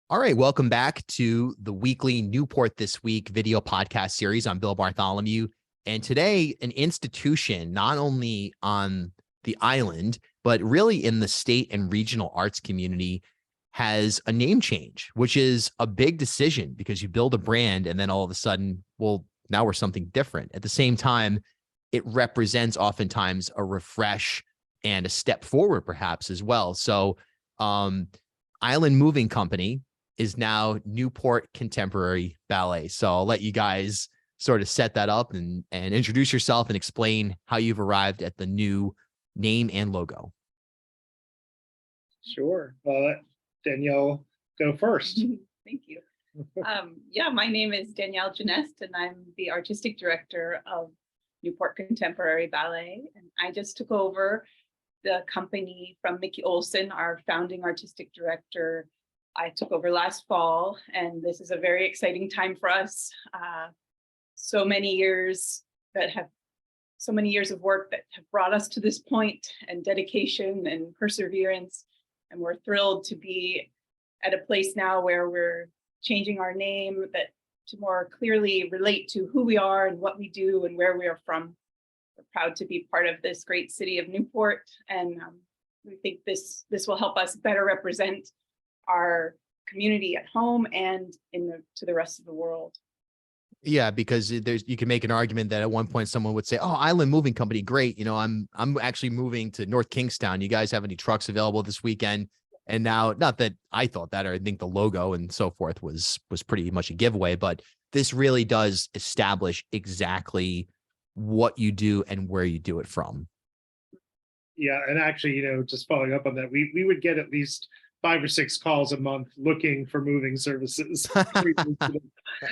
All right, welcome back to the weekly Newport This Week video podcast series. I'm Bill Bartholomew, and today an institution not only on the island, but really in the state and regional arts community has a name change, which is a big decision because you build a brand and then all of a sudden, well, now we're something different. At the same time, it represents oftentimes a refresh and a step forward perhaps as well. So Island Moving Company is now Newport Contemporary Ballet. So I'll let you guys sort of set that up and introduce yourself and explain how you've arrived at the new name and logo. Sure. Danielle, go first. Thank you. My name is Danielle Genest, and I'm the artistic director of Newport Contemporary Ballet. And I just took over the company from Mickey Olson, our founding artistic director. I took over last fall, and this is a very exciting time for us. So many years of work that have brought us to this point, and dedication and perseverance. And we're thrilled to be at a place now where we're changing our name to more clearly relate to who we are and what we do and where we are from. We're proud to be part of this great city of Newport, and we think this will help us better represent our community at home and to the rest of the world. Yeah, because you can make an argument that at one point someone would say, "Oh, Island Moving Company, great. You know, I'm actually moving to North Kingstown. You guys have any trucks available this weekend?" And now, not that I thought that, or I think the logo and so forth was pretty much a giveaway, but this really does establish exactly what you do and where you do it from. Yeah, and actually, just following up on that, we would get at least 5 or 6 calls a month looking for moving services.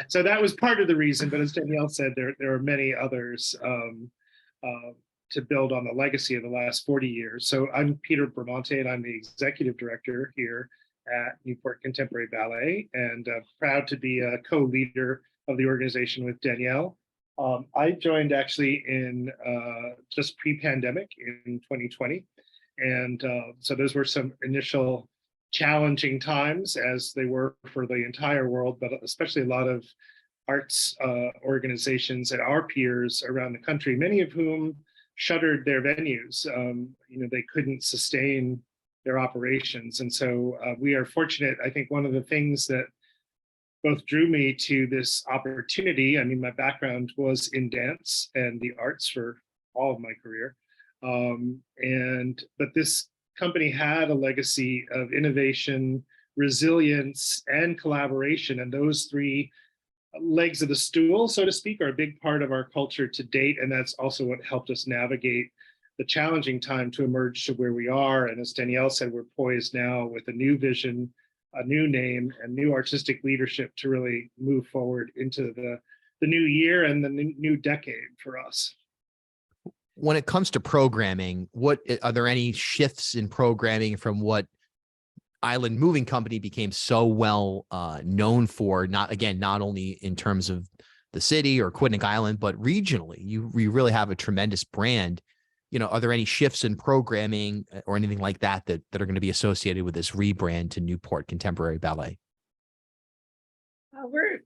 So that was part of the reason. But as Danielle said, there are many others to build on the legacy of the last 40 years. So I'm Peter Bramante, and I'm the executive director here at Newport Contemporary Ballet, and proud to be a co-leader of the organization with Danielle. I joined actually in just pre-pandemic in 2020. And so those were some initial challenging times, as they were for the entire world, but especially a lot of arts organizations and our peers around the country, many of whom shuttered their venues. They couldn't sustain their operations. And so we are fortunate. I think one of the things that both drew me to this opportunity, my background was in dance and the arts for all of my career. But this company had a legacy of innovation, resilience, and collaboration. And those three legs of the stool, so to speak, are a big part of our culture to date. And that's also what helped us navigate the challenging time to emerge to where we are. And as Danielle said, we're poised now with a new vision, a new name, and new artistic leadership to really move forward into the new year and the new decade for us. When it comes to programming, are there any shifts in programming from what Island Moving Company became so well known for? Not only in terms of the city or Quidnick Island, but regionally, you really have a tremendous brand. Are there any shifts in programming or anything like that are going to be associated with this rebrand to Newport Contemporary Ballet? We're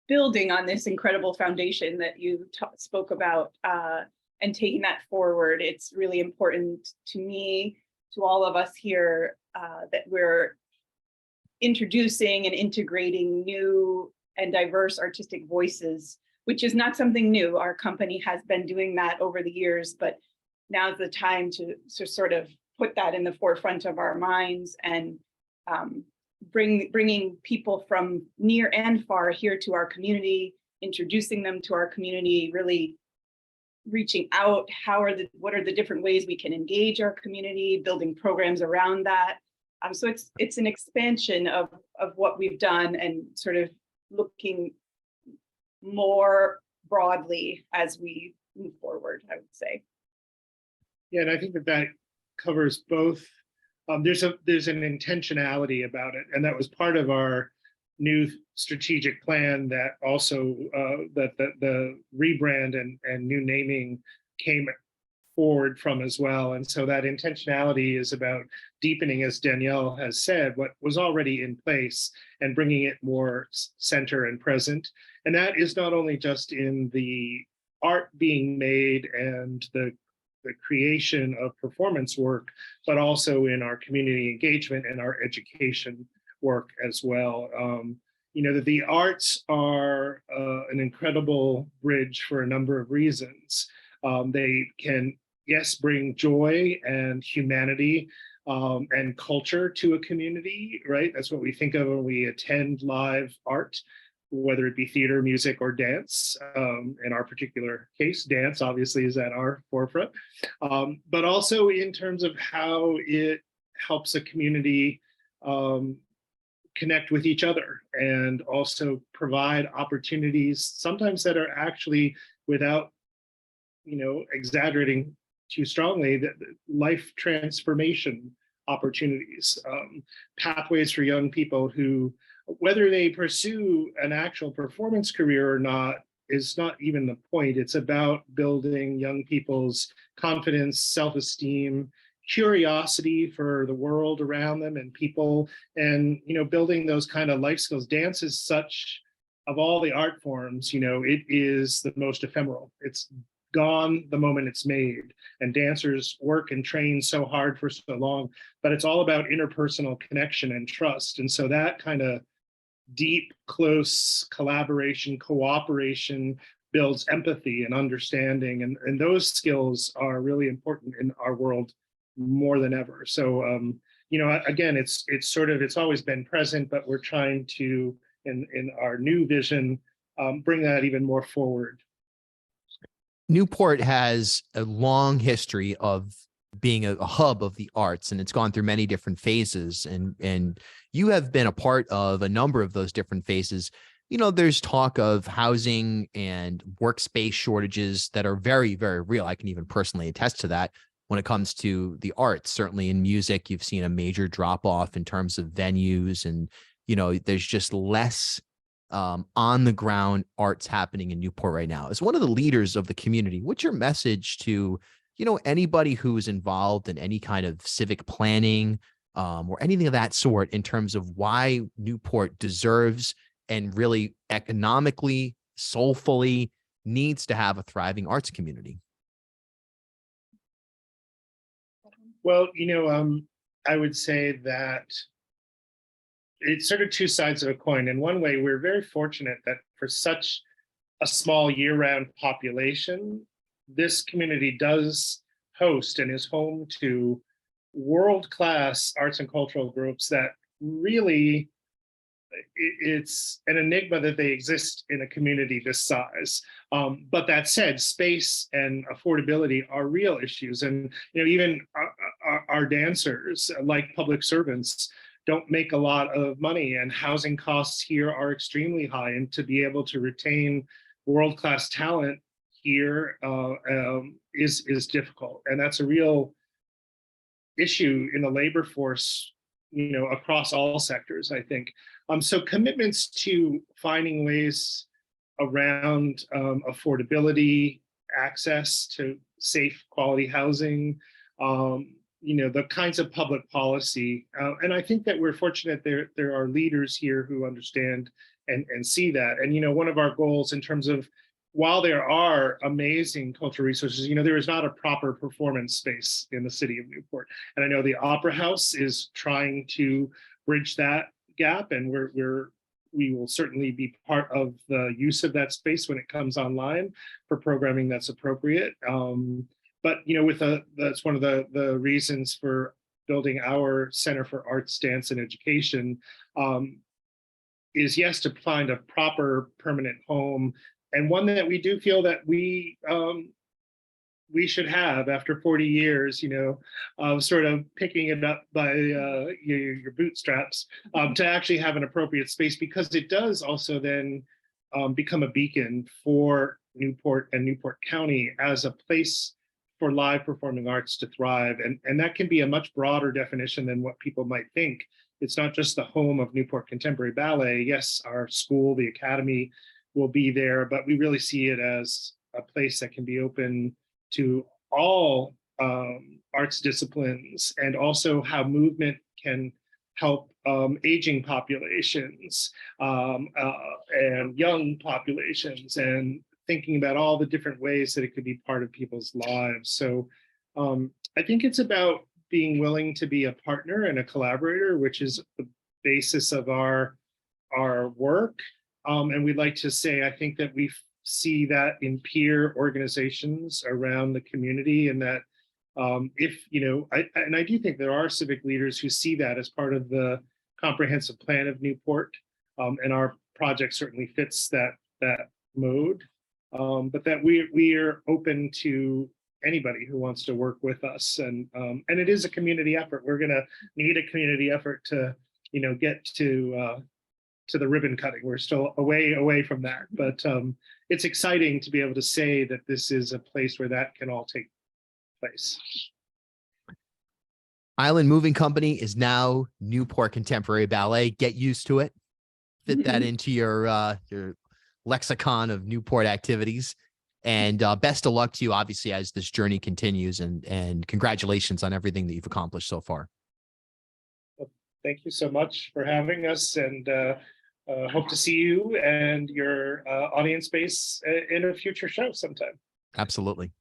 building on this incredible foundation that you spoke about and taking that forward. It's really important to me, to all of us here, that we're introducing and integrating new and diverse artistic voices, which is not something new. Our company has been doing that over the years, but now's the time to sort of put that in the forefront of our minds and bringing people from near and far here to our community, introducing them to our community, really reaching out. What are the different ways we can engage our community, building programs around that. So it's an expansion of what we've done and sort of looking more broadly as we move forward, I would say. Yeah, and I think that covers both. There's an intentionality about it, and that was part of our new strategic plan. That also that the rebrand and new naming came forward from as well. And so that intentionality is about deepening, as Danielle has said, what was already in place and bringing it more center and present. And that is not only just in the art being made and the creation of performance work, but also in our community engagement and our education work as well. That the arts are an incredible bridge for a number of reasons. They can, yes, bring joy and humanity and culture to a community, right? That's what we think of when we attend live art, whether it be theater, music, or dance. In our particular case, dance obviously is at our forefront, but also in terms of how it helps a community connect with each other and also provide opportunities, sometimes that are actually, without exaggerating too strongly, that life transformation opportunities, pathways for young people who, whether they pursue an actual performance career or not, is not even the point. It's about building young people's confidence, self-esteem, curiosity for the world around them and people, and building those kind of life skills. Dance is such, of all the art forms, it is the most ephemeral. It's gone the moment it's made, and dancers work and train so hard for so long, but it's all about interpersonal connection and trust. And so that kind of deep, close collaboration, cooperation builds empathy and understanding, and those skills are really important in our world more than ever. So again, it's always been present, but we're trying to, in our new vision, bring that even more forward. Newport has a long history of being a hub of the arts, and it's gone through many different phases, and you have been a part of a number of those different phases. There's talk of housing and workspace shortages that are very, very real. I can even personally attest to that when it comes to the arts. Certainly in music, you've seen a major drop off in terms of venues, and there's just less on the ground arts happening in Newport right now. As one of the leaders of the community, what's your message to anybody who's involved in any kind of civic planning or anything of that sort, in terms of why Newport deserves and really economically, soulfully needs to have a thriving arts community? Well, I would say that it's sort of two sides of a coin. In one way, we're very fortunate that for such a small year-round population, this community does host and is home to world-class arts and cultural groups that really, it's an enigma that they exist in a community this size. But that said, space and affordability are real issues. And even our dancers, like public servants, don't make a lot of money, and housing costs here are extremely high. And to be able to retain world-class talent here is difficult, and that's a real issue in the labor force, across all sectors, I think. So commitments to finding ways around affordability, access to safe, quality housing, the kinds of public policy. And I think that we're fortunate there are leaders here who understand and see that. And, one of our goals in terms of, while there are amazing cultural resources, there is not a proper performance space in the city of Newport. And I know the Opera House is trying to bridge that gap, and we will certainly be part of the use of that space when it comes online for programming that's appropriate. But that's one of the reasons for building our Center for Arts, Dance, and Education, is, yes, to find a proper permanent home, and one that we do feel that we should have after 40 years, of sort of picking it up by your bootstraps, to actually have an appropriate space, because it does also then become a beacon for Newport and Newport County as a place for live performing arts to thrive. And that can be a much broader definition than what people might think. It's not just the home of Newport Contemporary Ballet. Yes, our school, the academy, will be there, but we really see it as a place that can be open to all arts disciplines, and also how movement can help aging populations and young populations, and thinking about all the different ways that it could be part of people's lives. So I think it's about being willing to be a partner and a collaborator, which is the basis of our work. And we'd like to say, I think that we see that in peer organizations around the community, and that if, I do think there are civic leaders who see that as part of the comprehensive plan of Newport, and our project certainly fits that mode, but that we are open to anybody who wants to work with us, and it is a community effort. We're going to need a community effort to get to the ribbon cutting. We're still away from that, but it's exciting to be able to say that this is a place where that can all take place. Island Moving Company is now Newport Contemporary Ballet. Get used to it. Fit that into your lexicon of Newport activities. And best of luck to you, obviously, as this journey continues. And congratulations on everything that you've accomplished so far. Well, thank you so much for having us, and hope to see you and your audience base in a future show sometime. Absolutely.